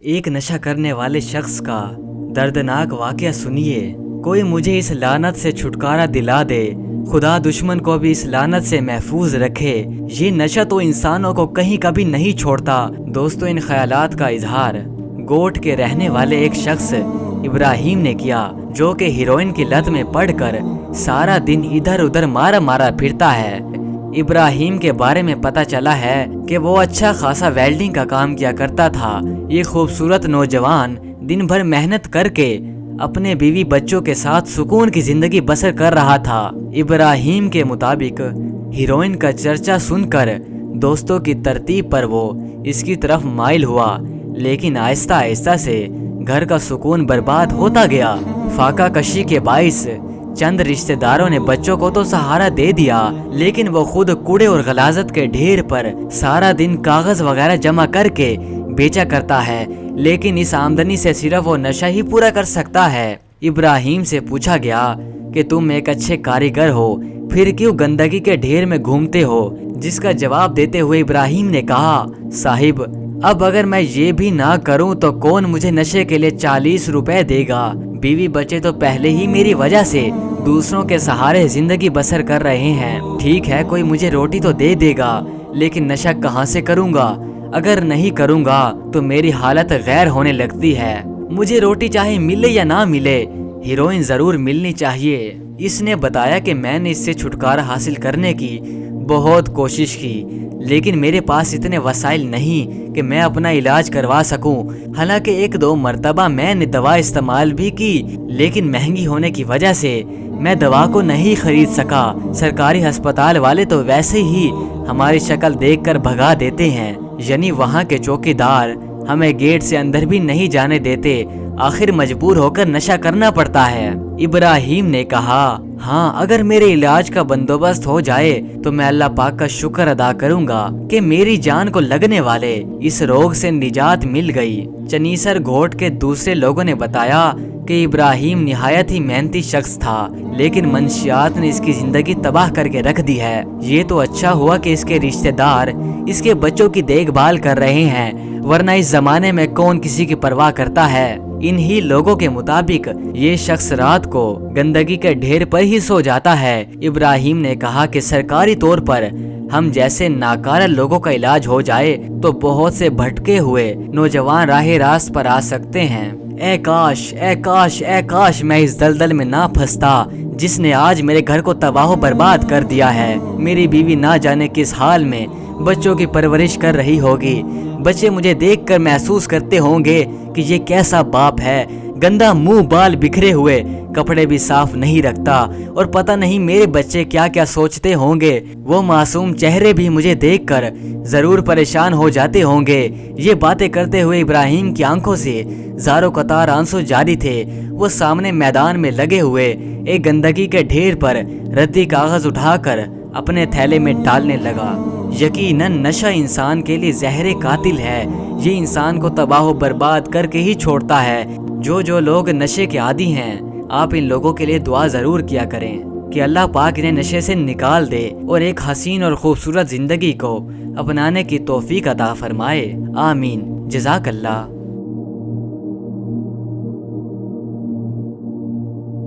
ایک نشہ کرنے والے شخص کا دردناک واقعہ سنیے۔ کوئی مجھے اس لعنت سے چھٹکارا دلا دے، خدا دشمن کو بھی اس لعنت سے محفوظ رکھے۔ یہ نشہ تو انسانوں کو کہیں کبھی نہیں چھوڑتا۔ دوستو، ان خیالات کا اظہار گوٹ کے رہنے والے ایک شخص ابراہیم نے کیا، جو کہ ہیروئن کی لت میں پڑ کر سارا دن ادھر ادھر مارا پھرتا ہے۔ ابراہیم کے بارے میں پتہ چلا ہے کہ وہ اچھا خاصا ویلڈنگ کا کام کیا کرتا تھا۔ یہ خوبصورت نوجوان دن بھر محنت کر کے اپنے بیوی بچوں کے ساتھ سکون کی زندگی بسر کر رہا تھا۔ ابراہیم کے مطابق ہیروئن کا چرچا سن کر دوستوں کی ترتیب پر وہ اس کی طرف مائل ہوا، لیکن آہستہ آہستہ سے گھر کا سکون برباد ہوتا گیا۔ فاقہ کشی کے باعث چند رشتہ داروں نے بچوں کو تو سہارا دے دیا، لیکن وہ خود کوڑے اور غلاظت کے ڈھیر پر سارا دن کاغذ وغیرہ جمع کر کے بیچا کرتا ہے، لیکن اس آمدنی سے صرف وہ نشہ ہی پورا کر سکتا ہے۔ ابراہیم سے پوچھا گیا کہ تم ایک اچھے کاریگر ہو، پھر کیوں گندگی کے ڈھیر میں گھومتے ہو؟ جس کا جواب دیتے ہوئے ابراہیم نے کہا، صاحب، اب اگر میں یہ بھی نہ کروں تو کون مجھے نشے کے لیے 40 روپے دے گا؟ بیوی بچے تو پہلے ہی میری وجہ سے دوسروں کے سہارے زندگی بسر کر رہے ہیں۔ ٹھیک ہے، کوئی مجھے روٹی تو دے دے گا، لیکن نشہ کہاں سے کروں گا؟ اگر نہیں کروں گا تو میری حالت غیر ہونے لگتی ہے۔ مجھے روٹی چاہے ملے یا نہ ملے، ہیروئن ضرور ملنی چاہیے۔ اس نے بتایا کہ میں نے اس سے چھٹکارا حاصل کرنے کی بہت کوشش کی، لیکن میرے پاس اتنے وسائل نہیں کہ میں اپنا علاج کروا سکوں۔ حالانکہ 1-2 مرتبہ میں نے دوا استعمال بھی کی، لیکن مہنگی ہونے کی وجہ سے میں دوا کو نہیں خرید سکا۔ سرکاری ہسپتال والے تو ویسے ہی ہماری شکل دیکھ کر بھگا دیتے ہیں، یعنی وہاں کے چوکیدار ہمیں گیٹ سے اندر بھی نہیں جانے دیتے۔ آخر مجبور ہو کر نشہ کرنا پڑتا ہے۔ ابراہیم نے کہا، ہاں، اگر میرے علاج کا بندوبست ہو جائے تو میں اللہ پاک کا شکر ادا کروں گا کہ میری جان کو لگنے والے اس روگ سے نجات مل گئی۔ چنیسر گھوٹ کے دوسرے لوگوں نے بتایا کہ ابراہیم نہایت ہی محنتی شخص تھا، لیکن منشیات نے اس کی زندگی تباہ کر کے رکھ دی ہے۔ یہ تو اچھا ہوا کہ اس کے رشتہ دار اس کے بچوں کی دیکھ بھال کر رہے ہیں، ورنہ اس زمانے میں کون کسی کی پرواہ کرتا ہے۔ انہی لوگوں کے مطابق یہ شخص رات کو گندگی کے ڈھیر پر ہی سو جاتا ہے۔ ابراہیم نے کہا کہ سرکاری طور پر ہم جیسے ناکارہ لوگوں کا علاج ہو جائے تو بہت سے بھٹکے ہوئے نوجوان راہ راست پر آ سکتے ہیں۔ اے کاش، اے کاش، اے کاش میں اس دلدل میں نہ پھنستا جس نے آج میرے گھر کو تباہ و برباد کر دیا ہے۔ میری بیوی نہ جانے کس حال میں بچوں کی پرورش کر رہی ہوگی۔ بچے مجھے دیکھ کر محسوس کرتے ہوں گے کہ یہ کیسا باپ ہے، گندا منہ بال بکھرے ہوئے، کپڑے بھی صاف نہیں رکھتا، اور پتہ نہیں میرے بچے کیا کیا سوچتے ہوں گے۔ وہ معصوم چہرے بھی مجھے دیکھ کر ضرور پریشان ہو جاتے ہوں گے۔ یہ باتیں کرتے ہوئے ابراہیم کی آنکھوں سے زاروں قطار آنسو جاری تھے۔ وہ سامنے میدان میں لگے ہوئے ایک گندگی کے ڈھیر پر ردی کاغذ اٹھا کر اپنے تھیلے میں ڈالنے لگا۔ یقیناً نشہ انسان کے لیے زہر قاتل ہے۔ یہ انسان کو تباہ و برباد کر کے ہی چھوڑتا ہے۔ جو لوگ نشے کے عادی ہیں، آپ ان لوگوں کے لیے دعا ضرور کیا کریں کہ اللہ پاک انہیں نشے سے نکال دے اور ایک حسین اور خوبصورت زندگی کو اپنانے کی توفیق عطا فرمائے۔ آمین۔ جزاک اللہ۔